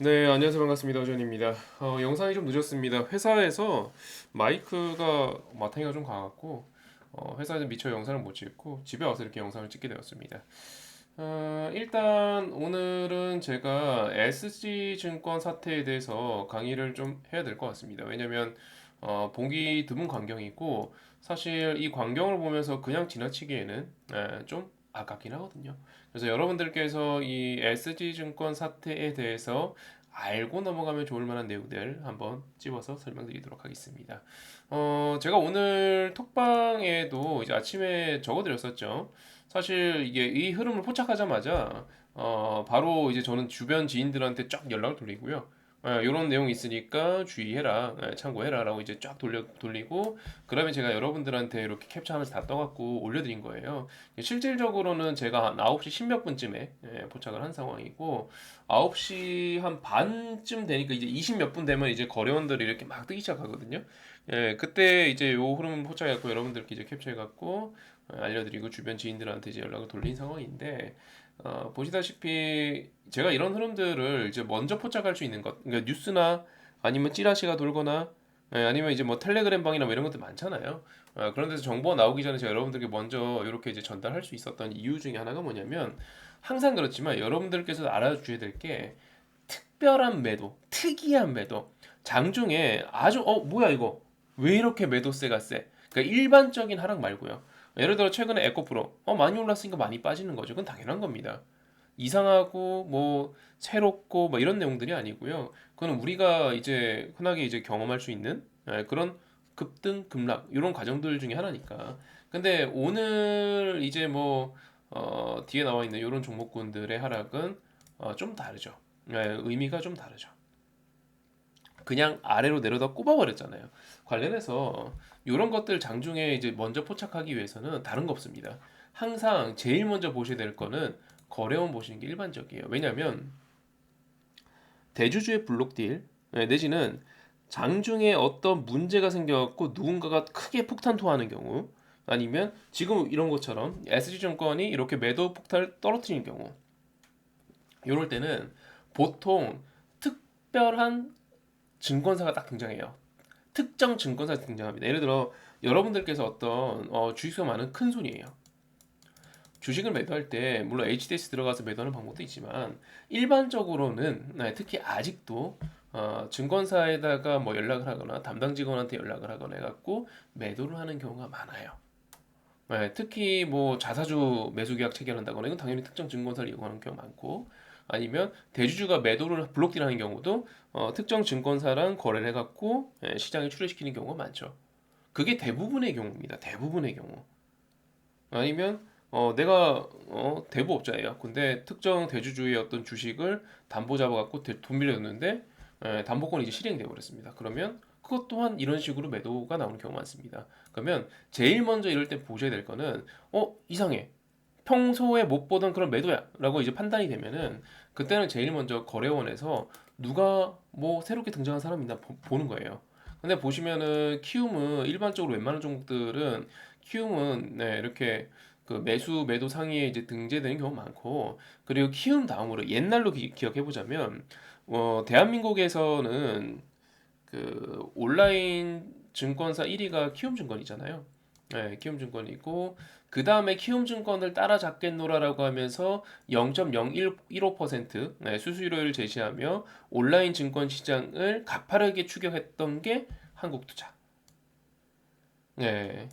네, 안녕하세요. 반갑습니다. 오전입니다. 영상이 좀 늦었습니다. 회사에서 마이크가 마탱이가 좀 가갖고 회사에서 미처 영상을 못 찍고 집에 와서 이렇게 영상을 찍게 되었습니다. 일단 오늘은 제가 SG증권 사태에 대해서 강의를 좀 해야 될 것 같습니다. 왜냐면 보기 드문 광경이고 사실 이 광경을 보면서 그냥 지나치기에는 좀 아깝긴 하거든요. 그래서 여러분들께서 이 SG증권 사태에 대해서 알고 넘어가면 좋을 만한 내용들 한번 찝어서 설명드리도록 하겠습니다. 제가 오늘 톡방에도 이제 아침에 적어드렸었죠. 사실 이게 이 흐름을 포착하자마자 바로 이제 저는 주변 지인들한테 쫙 연락을 돌리고요. 이런 내용이 있으니까 주의해라, 참고해라라고 이제 쫙 돌리고, 그러면 제가 여러분들한테 이렇게 캡처하면서 다 떠갖고 올려드린 거예요. 실질적으로는 제가 한 9시 10몇 분쯤에 포착을 한 상황이고, 9시 한 반쯤 되니까 이제 20 몇 분 되면 이제 거래원들이 이렇게 막 뜨기 시작하거든요. 그때 이제 요 흐름 포착해갖고 여러분들께 이제 캡처해갖고 알려드리고 주변 지인들한테 이제 연락을 돌린 상황인데, 보시다시피 제가 이런 흐름들을 이제 먼저 포착할 수 있는 것, 그러니까 뉴스나 아니면 찌라시가 돌거나 아니면 이제 뭐 텔레그램 방이나 뭐 이런 것들 많잖아요. 그런 데서 정보가 나오기 전에 제가 여러분들께 먼저 이렇게 이제 전달할 수 있었던 이유 중에 하나가 뭐냐면, 항상 그렇지만 여러분들께서 알아주셔야 될 게 특별한 매도, 특이한 매도, 장중에 아주 뭐야 이거 왜 이렇게 매도세가 세? 그러니까 일반적인 하락 말고요. 예를 들어 최근에 에코프로 많이 올랐으니까 많이 빠지는 거죠. 그건 당연한 겁니다. 이상하고 뭐 새롭고 뭐 이런 내용들이 아니고요. 그건 우리가 이제 흔하게 이제 경험할 수 있는 그런 급등 급락 이런 과정들 중에 하나니까. 근데 오늘 이제 뭐 뒤에 나와 있는 이런 종목군들의 하락은 좀 다르죠. 의미가 좀 다르죠. 그냥 아래로 내려다 꼽아버렸잖아요. 관련해서 이런 것들 장중에 이제 먼저 포착하기 위해서는 다른 거 없습니다. 항상 제일 먼저 보셔야 될 거는 거래원 보시는 게 일반적이에요. 왜냐하면 대주주의 블록딜 내지는 장중에 어떤 문제가 생겨갖고 누군가가 크게 폭탄 토하는 경우, 아니면 지금 이런 것처럼 SG증권이 이렇게 매도 폭탄을 떨어뜨리는 경우, 이럴 때는 보통 특별한 증권사가 딱 등장해요. 특정 증권사에서 등장합니다. 예를 들어 여러분들께서 어떤 주식수가 많은 큰 손이에요. 주식을 매도할 때 물론 HDS 들어가서 매도하는 방법도 있지만, 일반적으로는 특히 아직도 증권사에다가 뭐 연락을 하거나 담당 직원한테 연락을 하거나 해갖고 매도를 하는 경우가 많아요. 특히 뭐 자사주 매수 계약 체결한다거나 이건 당연히 특정 증권사를 이용하는 경우가 많고, 아니면 대주주가 매도를 블록딜하는 경우도 특정 증권사랑 거래를 해갖고 시장에 출회시키는 경우가 많죠. 그게 대부분의 경우입니다. 대부분의 경우. 아니면 내가 대부업자예요. 근데 특정 대주주의 어떤 주식을 담보 잡아갖고 돈 빌려줬는데 담보권이 이제 실행되어 버렸습니다. 그러면 그것 또한 이런 식으로 매도가 나오는 경우가 많습니다. 그러면 제일 먼저 이럴 때 보셔야 될 거는 이상해. 평소에 못 보던 그런 매도야라고 이제 판단이 되면은, 그때는 제일 먼저 거래원에서 누가 뭐 새롭게 등장한 사람이 있나 보는 거예요. 근데 보시면은 키움은 일반적으로 웬만한 종목들은 키움은 이렇게 그 매수 매도 상위에 이제 등재되는 경우 많고, 그리고 키움 다음으로 옛날로 기억해 보자면 대한민국에서는 그 온라인 증권사 1위가 키움증권이잖아요. 키움증권이고 그 다음에 키움증권을 따라잡겠노라라고 하면서 0.0115% 수수료를 제시하며 온라인 증권 시장을 가파르게 추격했던 게 한국투자. 네,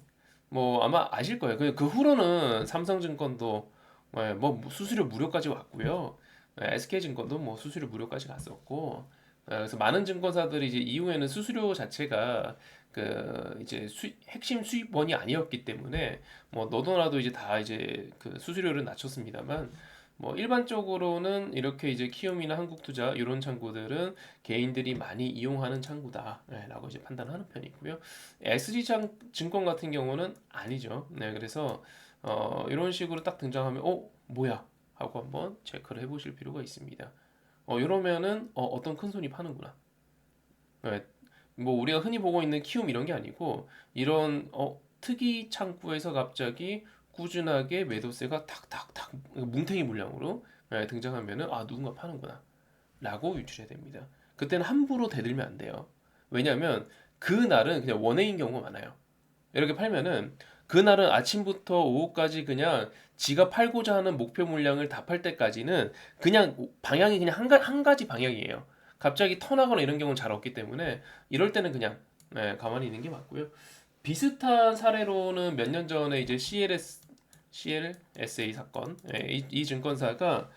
뭐 아마 아실 거예요. 그 후로는 삼성증권도 뭐 수수료 무료까지 왔고요. SK증권도 뭐 수수료 무료까지 갔었고, 그래서 많은 증권사들이 이제 이후에는 수수료 자체가 그 이제 핵심 수입원이 아니었기 때문에 뭐 너도나도 이제 다 이제 그 수수료를 낮췄습니다만, 뭐 일반적으로는 이렇게 이제 키움이나 한국투자 이런 창구들은 개인들이 많이 이용하는 창구다라고 이제 판단하는 편이고요. 증권 같은 경우는 아니죠. 그래서 이런 식으로 딱 등장하면 뭐야 하고 한번 체크를 해보실 필요가 있습니다. 이러면은 어떤 큰 손이 파는구나. 네, 뭐 우리가 흔히 보고 있는 키움 이런 게 아니고, 이런 특이 창구에서 갑자기 꾸준하게 매도세가 탁탁탁 뭉탱이 물량으로 등장하면은 누군가 파는구나. 라고 유출해야 됩니다. 그때는 함부로 대들면 안 돼요. 왜냐하면 그날은 그냥 원해인 경우가 많아요. 이렇게 팔면은 그날은 아침부터 오후까지 그냥 지가 팔고자 하는 목표 물량을 다 팔 때까지는 그냥 방향이 그냥 한 가지 방향이에요. 갑자기 턴하거나 이런 경우는 잘 없기 때문에 이럴 때는 그냥 가만히 있는 게 맞고요. 비슷한 사례로는 몇 년 전에 이제 CLSA 사건, 이 증권사가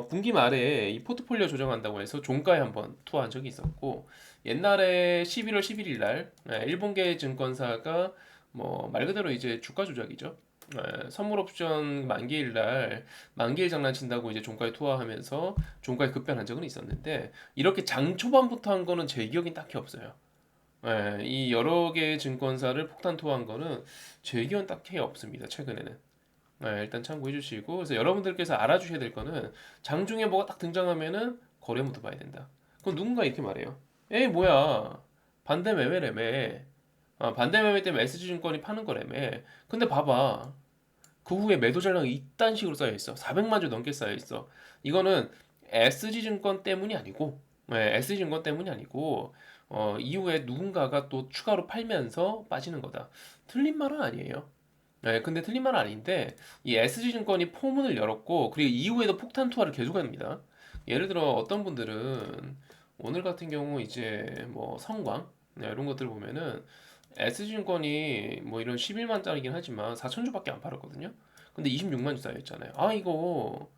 분기 말에 이 포트폴리오 조정한다고 해서 종가에 한번 투하한 적이 있었고, 옛날에 11월 11일 날 일본계 증권사가 뭐 말 그대로 이제 주가 조작이죠. 선물 옵션 만기일 날 만기일 장난친다고 이제 종가에 투하하면서 종가에 급변한 적은 있었는데, 이렇게 장 초반부터 한 거는 제 기억엔 딱히 없어요. 이 여러 개의 증권사를 폭탄 투하한 거는 제 기억엔 딱히 없습니다. 최근에는. 일단 참고해 주시고, 그래서 여러분들께서 알아주셔야 될 거는 장중에 뭐가 딱 등장하면은 거래무도 봐야 된다. 그럼 누군가 이렇게 말해요. 에이 뭐야, 반대 매매래매. 반대 매매 때문에 SG증권이 파는 거래매. 근데 봐봐, 그 후에 매도 전량이 이딴 식으로 쌓여 있어. 400만 주 넘게 쌓여 있어. 이거는 SG증권 때문이 아니고, SG증권 때문이 아니고, 이후에 누군가가 또 추가로 팔면서 빠지는 거다. 틀린 말은 아니에요. 근데 틀린 말은 아닌데, 이 SG증권이 포문을 열었고, 그리고 이후에도 폭탄 투하를 계속합니다. 예를 들어 어떤 분들은 오늘 같은 경우 이제 뭐 성광 이런 것들 보면은 SG증권이 뭐 이런 11만짜리긴 하지만 4천주밖에 안 팔았거든요. 근데 26만 주 쌓여있잖아요. 아 이거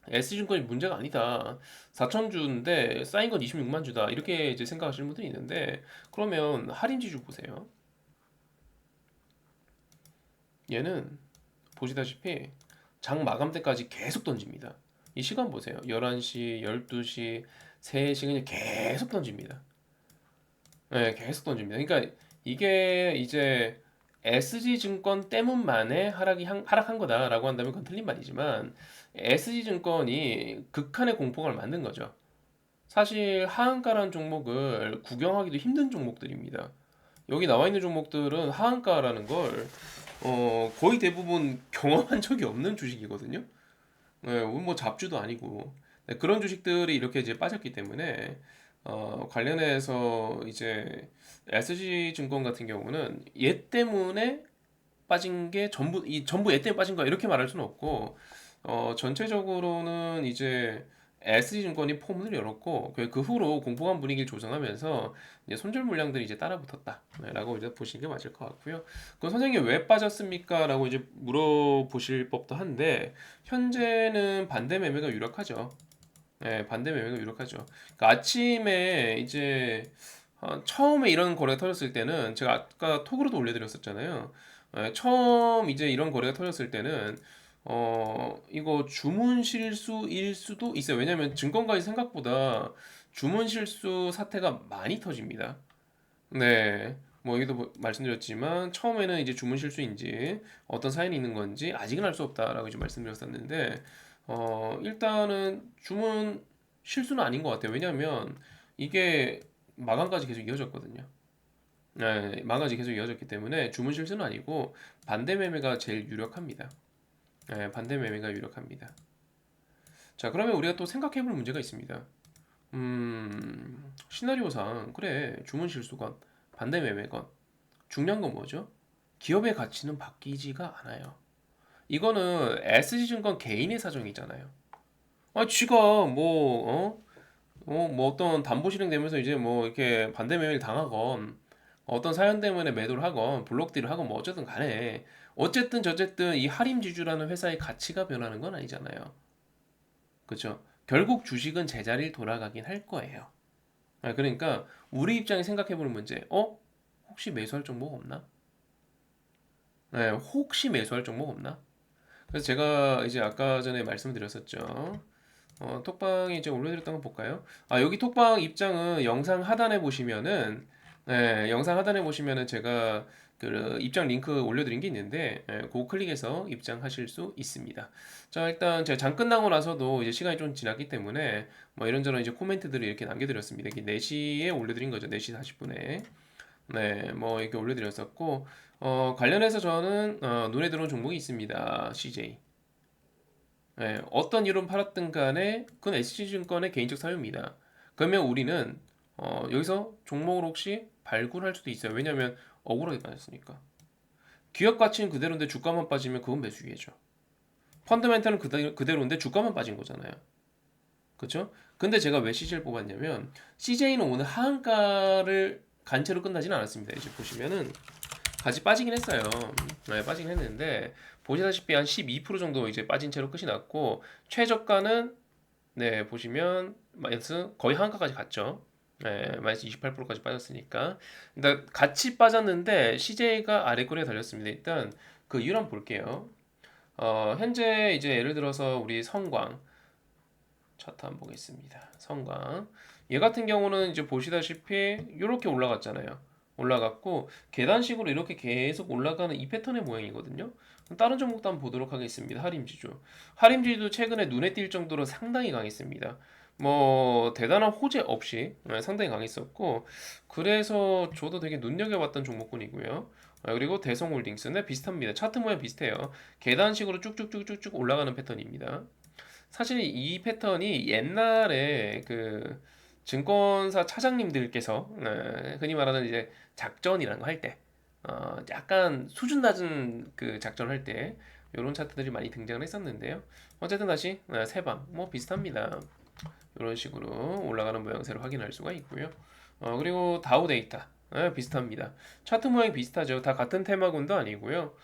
S증권이 문제가 아니다. 4천주인데 쌓인 건 26만 주다. 이렇게 이제 생각하시는 분들이 있는데, 그러면 할인지주 보세요. 얘는 보시다시피 장 마감 때까지 계속 던집니다. 이 시간 보세요. 11시, 12시, 3시 그냥 계속 던집니다. 계속 던집니다. 그러니까 이게 이제 SG증권 때문만에 하락한 거다라고 한다면 그건 틀린 말이지만, SG증권이 극한의 공포감을 만든 거죠. 사실 하한가라는 종목을 구경하기도 힘든 종목들입니다. 여기 나와 있는 종목들은 하한가라는 걸 거의 대부분 경험한 적이 없는 주식이거든요. 뭐 잡주도 아니고. 네, 그런 주식들이 이렇게 이제 빠졌기 때문에 관련해서 이제 SG 증권 같은 경우는 얘 때문에 빠진 게 전부 얘 때문에 빠진 거야 이렇게 말할 수는 없고, 전체적으로는 이제 SG증권이 포문을 열었고, 그 후로 공포감 분위기를 조성하면서 이제 손절 물량들이 이제 따라붙었다라고 이제 보시는 게 맞을 것 같고요. 그 선생님 왜 빠졌습니까?라고 이제 물어보실 법도 한데, 현재는 반대 매매가 유력하죠. 반대 매매가 유력하죠. 그러니까 아침에 이제 처음에 이런 거래가 터졌을 때는 제가 아까 톡으로도 올려드렸었잖아요. 처음 이제 이런 거래가 터졌을 때는 이거 주문 실수일 수도 있어요. 왜냐면 증권가에 생각보다 주문 실수 사태가 많이 터집니다. 네. 뭐 여기도 말씀드렸지만 처음에는 이제 주문 실수인지 어떤 사연이 있는 건지 아직은 알 수 없다라고 이제 말씀드렸었는데, 일단은 주문 실수는 아닌 것 같아요. 왜냐하면 이게 마감까지 계속 이어졌거든요. 마감까지 계속 이어졌기 때문에 주문 실수는 아니고 반대 매매가 제일 유력합니다. 반대 매매가 유력합니다. 자, 그러면 우리가 또 생각해볼 문제가 있습니다. 시나리오상 그래 주문 실수건 반대 매매건 중요한 건 뭐죠? 기업의 가치는 바뀌지가 않아요. 이거는 SG증권 개인의 사정이잖아요. 쥐가 뭐 어떤 담보 실행되면서 이제 뭐 이렇게 반대 매매를 당하건 어떤 사연 때문에 매도를 하건 블록딜을 하건 뭐 어쨌든 간에 어쨌든 저쨌든 이 하림지주라는 회사의 가치가 변하는 건 아니잖아요. 그렇죠? 결국 주식은 제자리를 돌아가긴 할 거예요. 그러니까 우리 입장에 생각해보는 문제, 혹시 매수할 종목 없나? 혹시 매수할 종목 없나? 그래서 제가 이제 아까 전에 말씀드렸었죠. 톡방에 이제 올려드렸던 거 볼까요? 여기 톡방 입장은 영상 하단에 보시면은, 영상 하단에 보시면은 제가 그 입장 링크 올려드린 게 있는데, 그거 클릭해서 입장하실 수 있습니다. 자, 일단 제가 장 끝나고 나서도 이제 시간이 좀 지났기 때문에 뭐 이런저런 이제 코멘트들을 이렇게 남겨드렸습니다. 이게 4시에 올려드린 거죠. 4시 40분에. 네, 뭐 이렇게 올려드렸었고, 관련해서 저는 눈에 들어온 종목이 있습니다. CJ. 예, 어떤 이유로 팔았든 간에 그건 SG증권의 개인적 사유입니다. 그러면 우리는 여기서 종목을 혹시 발굴할 수도 있어요. 왜냐하면 억울하게 빠졌으니까. 기업 가치는 그대로인데 주가만 빠지면 그건 매수기회죠. 펀더멘탈은 그대로인데 주가만 빠진 거잖아요. 그렇죠? 근데 제가 왜 CJ를 뽑았냐면 CJ는 오늘 하한가를 간 채로 끝나지는 않았습니다. 이제 보시면은 같이 빠지긴 했어요. 네, 빠지긴 했는데 보시다시피 한 12% 정도 이제 빠진 채로 끝이 났고 최저가는 네 보시면 마이너스 거의 하한가까지 갔죠. 네, 마이너스 28%까지 빠졌으니까 일단 같이 빠졌는데 CJ가 아래 꼬리에 달렸습니다. 일단 그 이유를 한번 볼게요. 현재 이제 예를 들어서 우리 성광 차트 한번 보겠습니다. 성광. 얘 같은 경우는 이제 보시다시피 이렇게 올라갔잖아요. 올라갔고 계단식으로 이렇게 계속 올라가는 이 패턴의 모양이거든요. 다른 종목도 한번 보도록 하겠습니다. 하림지주. 하림지주도 최근에 눈에 띌 정도로 상당히 강했습니다. 뭐 대단한 호재 없이 상당히 강했었고 그래서 저도 되게 눈여겨봤던 종목군이고요. 그리고 대성홀딩스는 비슷합니다. 차트 모양 비슷해요. 계단식으로 쭉쭉쭉쭉쭉 올라가는 패턴입니다. 사실 이 패턴이 옛날에 그 증권사 차장님들께서 흔히 말하는 이제 작전이라는 거 할 때, 약간 수준 낮은 그 작전 할 때 이런 차트들이 많이 등장을 했었는데요. 어쨌든 다시 세방 뭐 비슷합니다. 이런 식으로 올라가는 모양새를 확인할 수가 있고요. 그리고 다우 데이터 비슷합니다. 차트 모양이 비슷하죠. 다 같은 테마군도 아니고요.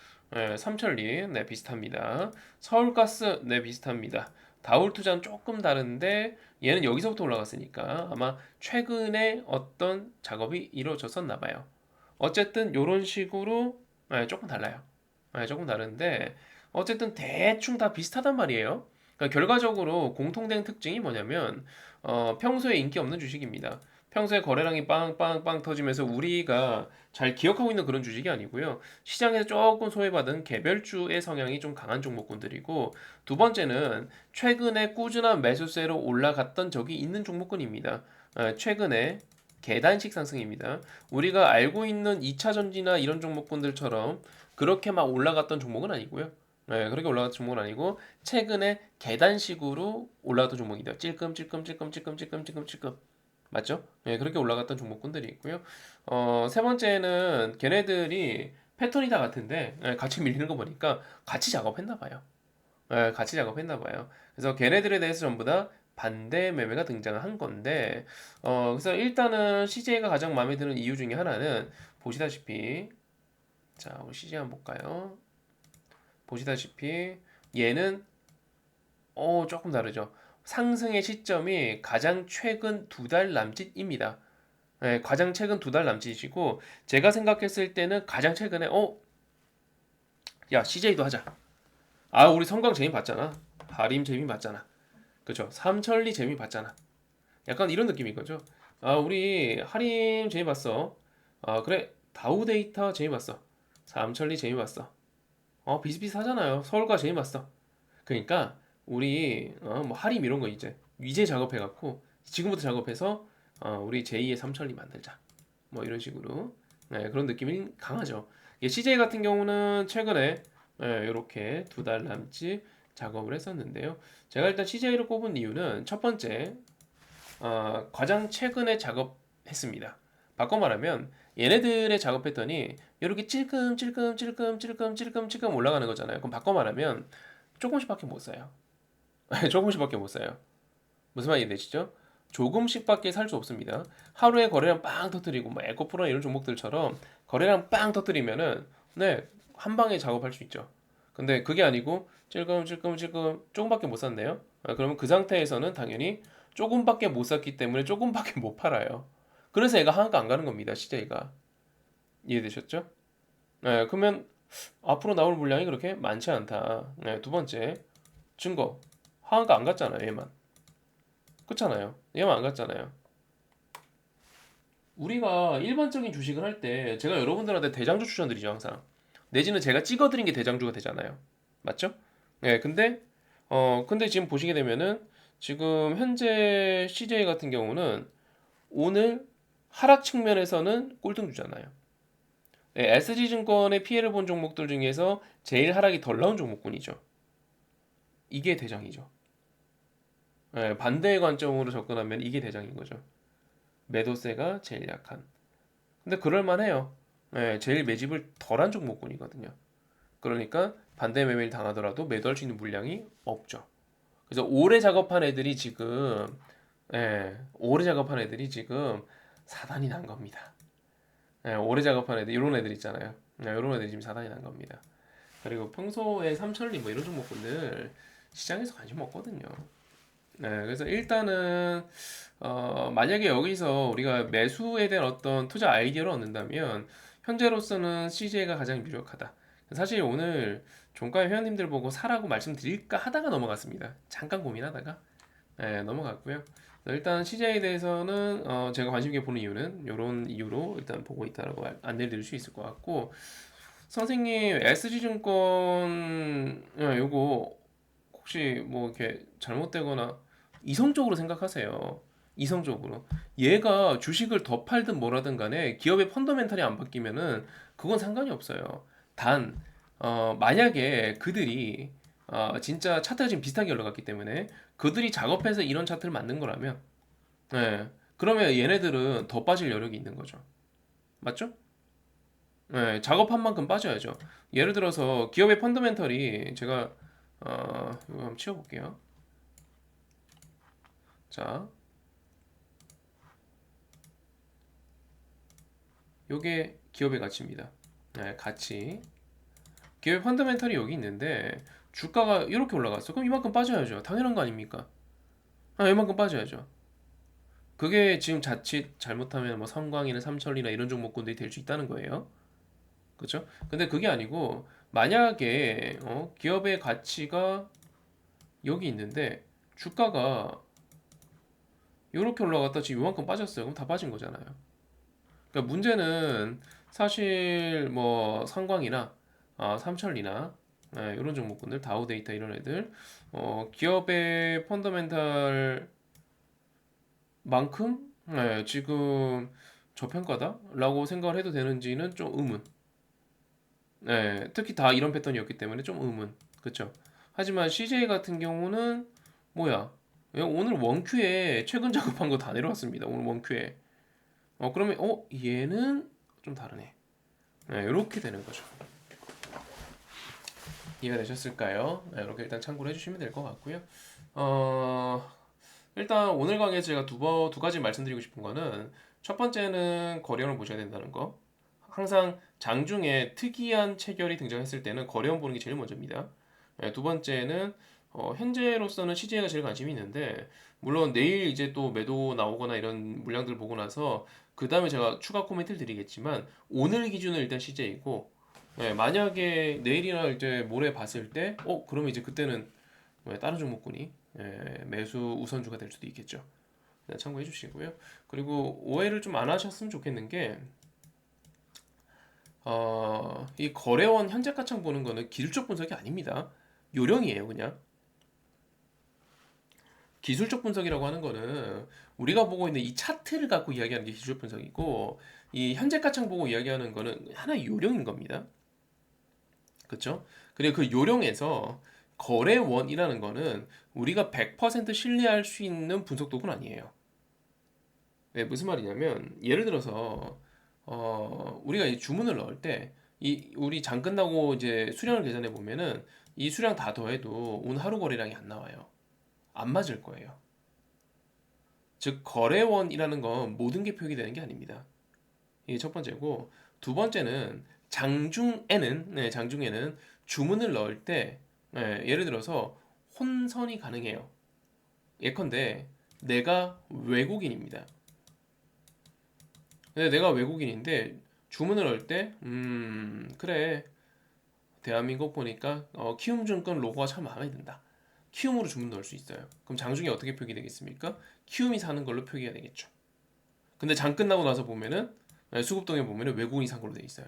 삼천리 네 비슷합니다. 서울가스 네 비슷합니다. 다울투자는 조금 다른데 얘는 여기서부터 올라갔으니까 아마 최근에 어떤 작업이 이루어졌었나 봐요. 어쨌든 이런 식으로 조금 달라요. 조금 다른데 어쨌든 대충 다 비슷하단 말이에요. 그러니까 결과적으로 공통된 특징이 뭐냐면 평소에 인기 없는 주식입니다. 평소에 거래량이 빵빵빵 터지면서 우리가 잘 기억하고 있는 그런 주식이 아니고요. 시장에서 조금 소외받은 개별주의 성향이 좀 강한 종목군들이고 두 번째는 최근에 꾸준한 매수세로 올라갔던 적이 있는 종목군입니다. 최근에 계단식 상승입니다. 우리가 알고 있는 2차 전지나 이런 종목군들처럼 그렇게 막 올라갔던 종목은 아니고요. 그렇게 올라갔던 종목은 아니고 최근에 계단식으로 올라갔던 종목이다. 찔끔찔끔찔끔찔끔찔끔찔끔찔끔 맞죠? 그렇게 올라갔던 종목군들이 있고요. 세 번째는 걔네들이 패턴이 다 같은데 같이 밀리는 거 보니까 같이 작업했나 봐요. 같이 작업했나 봐요. 그래서 걔네들에 대해서 전부 다 반대 매매가 등장을 한 건데, 그래서 일단은 CJ가 가장 마음에 드는 이유 중에 하나는 보시다시피, 자, 우리 CJ 한번 볼까요? 보시다시피 얘는 조금 다르죠. 상승의 시점이 가장 최근 두 달 남짓입니다. 가장 최근 두 달 남짓이고 제가 생각했을 때는 가장 최근에 야 CJ도 하자. 아 우리 성광 재미 봤잖아. 하림 재미 봤잖아. 그죠? 삼천리 재미 봤잖아. 약간 이런 느낌인 거죠. 아, 우리 할인 재미 봤어. 아, 그래. 다우 데이터 재미 봤어. 삼천리 재미 봤어. 비슷비슷하잖아요. 서울과 재미 봤어. 그러니까 우리 뭐 할인 이런 거 이제 작업해갖고 지금부터 작업해서 우리 제2의 삼천리 만들자. 뭐 이런 식으로 그런 느낌이 강하죠. CJ 같은 경우는 최근에 이렇게 두 달 남짓 작업을 했었는데요. 제가 일단 CJ를 꼽은 이유는 첫 번째 가장 최근에 작업했습니다. 바꿔 말하면 얘네들의 작업 패턴이 이렇게 찔끔찔끔찔끔찔끔찔끔찔끔 올라가는 거잖아요. 그럼 바꿔 말하면 조금씩밖에 못 사요. 조금씩밖에 못 사요. 무슨 말인지 되시죠? 조금씩밖에 살 수 없습니다. 하루에 거래량 빵 터뜨리고 뭐 에코프로나 이런 종목들처럼 거래량 빵 터뜨리면은 네, 한 방에 작업할 수 있죠. 근데 그게 아니고 찔끔찔끔찔끔 조금밖에 못 샀네요. 그러면 그 상태에서는 당연히 조금밖에 못 샀기 때문에 조금밖에 못 팔아요. 그래서 얘가 하한가 안 가는 겁니다. CJ가. 이해되셨죠? 그러면 앞으로 나올 물량이 그렇게 많지 않다. 두 번째 증거 하한가 안 갔잖아요. 얘만. 그렇잖아요. 얘만 안 갔잖아요. 우리가 일반적인 주식을 할 때 제가 여러분들한테 대장주 추천드리죠 항상. 내지는 제가 찍어드린 게 대장주가 되잖아요. 맞죠? 근데 지금 보시게 되면은 지금 현재 CJ 같은 경우는 오늘 하락 측면에서는 꼴등주잖아요. SG증권의 피해를 본 종목들 중에서 제일 하락이 덜 나온 종목군이죠. 이게 대장이죠. 예, 반대의 관점으로 접근하면 이게 대장인 거죠. 매도세가 제일 약한. 근데 그럴만해요. 예, 제일 매집을 덜한 종목군이거든요. 그러니까 반대 매매를 당하더라도 매도할 수 있는 물량이 없죠. 그래서 오래 작업한 애들이 지금 사단이 난 겁니다. 예, 오래 작업한 애들 이런 애들 있잖아요. 이런 애들이 지금 사단이 난 겁니다. 그리고 평소에 삼천리 뭐 이런 종목군들 시장에서 관심 없거든요. 네, 그래서 일단은 만약에 여기서 우리가 매수에 대한 어떤 투자 아이디어를 얻는다면 현재로서는 CJ가 가장 유력하다. 사실 오늘 종가 회원님들 보고 사라고 말씀드릴까 하다가 넘어갔습니다. 잠깐 고민하다가 넘어갔고요. 일단 CJ에 대해서는 제가 관심 있게 보는 이유는 이런 이유로 일단 보고 있다라고 안내를 드릴 수 있을 것 같고 선생님 SG증권 요거 혹시 뭐 이렇게 잘못되거나 이성적으로 생각하세요. 이성적으로. 얘가 주식을 더 팔든 뭐라든 간에 기업의 펀더멘탈이 안 바뀌면은 그건 상관이 없어요. 단, 만약에 그들이 진짜 차트가 지금 비슷하게 올라갔기 때문에 그들이 작업해서 이런 차트를 만든 거라면, 그러면 얘네들은 더 빠질 여력이 있는 거죠. 맞죠? 작업한 만큼 빠져야죠. 예를 들어서 기업의 펀더멘털이 제가 이거 한번 치워볼게요. 자, 요게 기업의 가치입니다. 가치. 기업의 펀더멘털이 여기 있는데 주가가 이렇게 올라갔어. 그럼 이만큼 빠져야죠. 당연한 거 아닙니까? 이만큼 빠져야죠. 그게 지금 자칫 잘못하면 뭐 성광이나 삼천리나 이런 종목군들이 될 수 있다는 거예요. 그렇죠? 근데 그게 아니고 만약에 기업의 가치가 여기 있는데 주가가 이렇게 올라갔다 지금 이만큼 빠졌어요. 그럼 다 빠진 거잖아요. 그러니까 문제는 사실 뭐 상광이나 삼천리나 이런 종목군들 다우데이터 이런 애들 기업의 펀더멘탈만큼 지금 저평가다라고 생각을 해도 되는지는 좀 의문. 특히 다 이런 패턴이었기 때문에 좀 의문. 그쵸? 하지만 CJ 같은 경우는 뭐야? 오늘 원큐에 최근 작업한 거 다 내려왔습니다. 오늘 원큐에. 그러면 얘는 좀 다르네. 이렇게 되는 거죠. 이해가 되셨을까요? 이렇게 일단 참고를 해주시면 될 것 같고요. 어, 일단 오늘 강의에서 제가 두 가지 말씀드리고 싶은 거는 첫 번째는 거래원을 보셔야 된다는 거. 항상 장중에 특이한 체결이 등장했을 때는 거래원 보는 게 제일 먼저입니다. 두 번째는 현재로서는 CJ가 제일 관심이 있는데 물론 내일 이제 또 매도 나오거나 이런 물량들 보고 나서 그 다음에 제가 추가 코멘트를 드리겠지만 오늘 기준은 일단 CJ이고 만약에 내일이나 이제 모레 봤을 때 그러면 이제 그때는 다른 종목군이 매수 우선주가 될 수도 있겠죠. 참고해 주시고요. 그리고 오해를 좀 안 하셨으면 좋겠는 게 이 거래원 현재 가창 보는 거는 기술적 분석이 아닙니다. 요령이에요, 그냥. 기술적 분석이라고 하는 거는 우리가 보고 있는 이 차트를 갖고 이야기하는 게 기술적 분석이고 이 현재 가창 보고 이야기하는 거는 하나의 요령인 겁니다. 그렇죠? 그리고 그 요령에서 거래원이라는 거는 우리가 100% 신뢰할 수 있는 분석 도구는 아니에요. 네, 무슨 말이냐면 예를 들어서 우리가 이 주문을 넣을 때 이 우리 장 끝나고 이제 수량을 계산해 보면은 이 수량 다 더해도 오늘 하루 거래량이 안 나와요. 안 맞을 거예요. 즉 거래원이라는 건 모든 게 표기 되는 게 아닙니다. 이게 첫 번째고 두 번째는 장중에는 주문을 넣을 때 예를 들어서 혼선이 가능해요. 예컨대 내가 외국인입니다. 근데 내가 외국인인데 주문을 넣을 때 그래 대한민국 보니까 키움증권 로고가 참 마음에 든다. 키움으로 주문 넣을 수 있어요. 그럼 장중에 어떻게 표기되겠습니까? 키움이 사는 걸로 표기가 되겠죠. 근데 장 끝나고 나서 보면은 수급동에 보면은 외국인이 산 걸로 돼 있어요.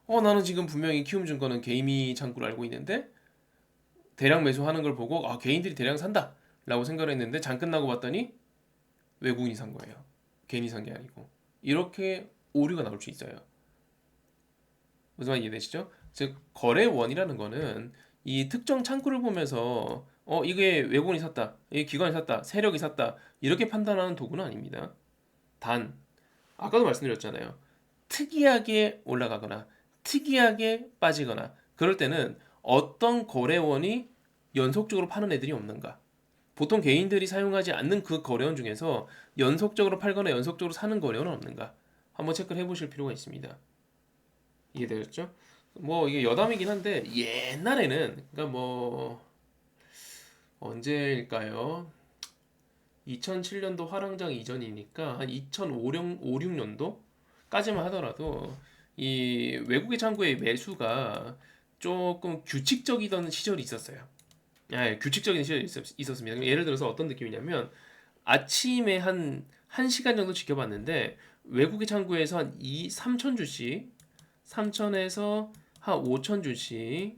나는 지금 분명히 키움증권은 개인이 창구로 알고 있는데 대량 매수하는 걸 보고 개인들이 대량 산다 라고 생각을 했는데 장 끝나고 봤더니 외국인이 산 거예요. 개인이 산 게 아니고. 이렇게 오류가 나올 수 있어요. 무슨 말 이해되시죠? 즉 거래원이라는 거는 이 특정 창구를 보면서 이게 외국인이 샀다, 이게 기관이 샀다, 세력이 샀다 이렇게 판단하는 도구는 아닙니다. 단 아까도 말씀드렸잖아요. 특이하게 올라가거나 특이하게 빠지거나 그럴 때는 어떤 거래원이 연속적으로 파는 애들이 없는가? 보통 개인들이 사용하지 않는 그 거래원 중에서 연속적으로 팔거나 연속적으로 사는 거래원은 없는가? 한번 체크를 해보실 필요가 있습니다. 이해되셨죠? 뭐 이게 여담이긴 한데 옛날에는 그러니까 뭐 언제일까요? 2007년도 화랑장 이전이니까 한 2005, 6년도까지만 하더라도 이 외국의 창구의 매수가 조금 규칙적이던 시절이 있었어요. 예, 규칙적인 시절이 있었습니다. 예를 들어서 어떤 느낌이냐면 아침에 한 1시간 정도 지켜봤는데 외국의 창구에서 한 3천 주씩 3천에서 한 5천 주씩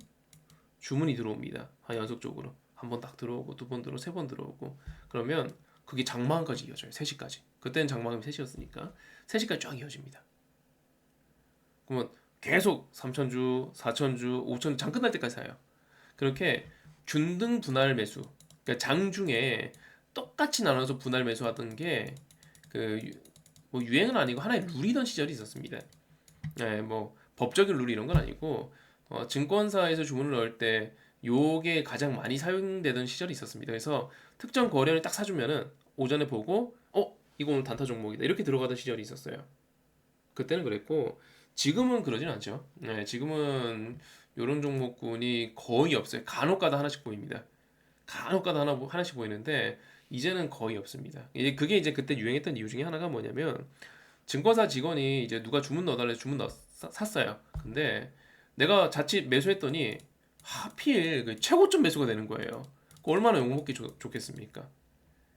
주문이 들어옵니다. 한 연속적으로 한 번 딱 들어오고 두 번 들어오고 세 번 들어오고 그러면 그게 장마감까지 이어져요. 3시까지. 그때는 장마감이 3시였으니까 3시까지 쫙 이어집니다. 그러면 계속 3천주, 4천주, 5천 장 끝날 때까지 사요. 그렇게 균등 분할 매수. 그러니까 장중에 똑같이 나눠서 분할 매수하던 게그 뭐 유행은 아니고 하나의 룰이던 시절이 있었습니다. 네, 뭐 법적인 룰 이런 건 아니고 증권사에서 주문을 넣을 때 요게 가장 많이 사용되던 시절이 있었습니다. 그래서 특정 거래를 딱 사주면은 오전에 보고 이거 오늘 단타 종목이다 이렇게 들어가던 시절이 있었어요. 그때는 그랬고 지금은 그러진 않죠. 네, 지금은 요런 종목군이 거의 없어요. 간혹가다 하나씩 보입니다. 간혹가다 하나씩 보이는데 이제는 거의 없습니다. 이제 그게 이제 그때 유행했던 이유 중에 하나가 뭐냐면 증권사 직원이 이제 누가 주문 넣어달래 주문 샀어요. 근데 내가 자칫 매수했더니 하필 그 최고점 매수가 되는 거예요. 그 얼마나 욕먹기 좋겠습니까?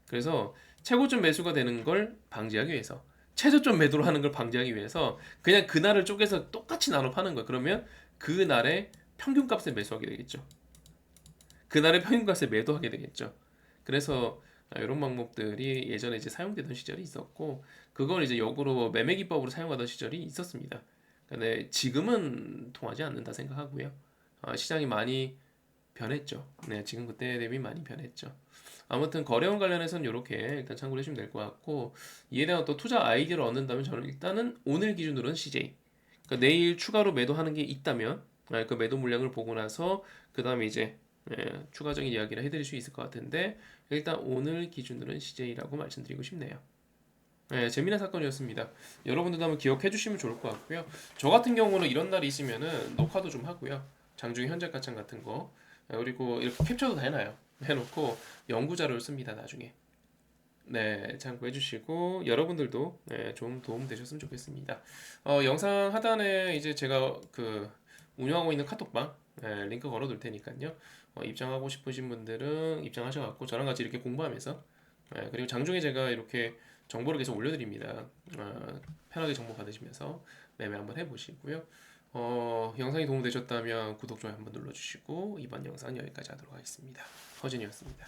그래서 최고점 매수가 되는 걸 방지하기 위해서 최저점 매도를 하는 걸 방지하기 위해서 그냥 그날을 쪼개서 똑같이 나눠 파는 거예요. 그러면 그날의 평균값에 매수하게 되겠죠. 그날의 평균값에 매도하게 되겠죠. 그래서 이런 방법들이 예전에 이제 사용되던 시절이 있었고 그걸 이제 역으로 매매 기법으로 사용하던 시절이 있었습니다. 근데 지금은 통하지 않는다 생각하고요. 시장이 많이 변했죠. 네, 지금 그때 대비 많이 변했죠. 아무튼 거래원 관련해서는 이렇게 일단 참고를 해주면 될 것 같고 이에 대한 또 투자 아이디어를 얻는다면 저는 일단은 오늘 기준으로는 CJ. 그러니까 내일 추가로 매도하는 게 있다면 그 매도 물량을 보고 나서 그 다음에 이제 추가적인 이야기를 해드릴 수 있을 것 같은데 일단 오늘 기준으로는 CJ라고 말씀드리고 싶네요. 재미난 사건이었습니다. 여러분들도 한번 기억해 주시면 좋을 것 같고요. 저 같은 경우는 이런 날이 있으면은 녹화도 좀 하고요. 장중에 현재 가창 같은 거 그리고 이렇게 캡처도 다 해놔요. 해놓고 연구 자료를 씁니다. 나중에. 네, 참고해 주시고 여러분들도 좀 도움 되셨으면 좋겠습니다. 영상 하단에 이제 제가 그 운영하고 있는 카톡방 링크 걸어둘 테니까요. 입장하고 싶으신 분들은 입장하셔갖고 저랑 같이 이렇게 공부하면서 그리고 장중에 제가 이렇게 정보를 계속 올려드립니다. 편하게 정보 받으시면서 매매 한번 해보시고요. 영상이 도움되셨다면 구독, 좋아요 한번 눌러주시고 이번 영상 여기까지 하도록 하겠습니다. 허진이었습니다.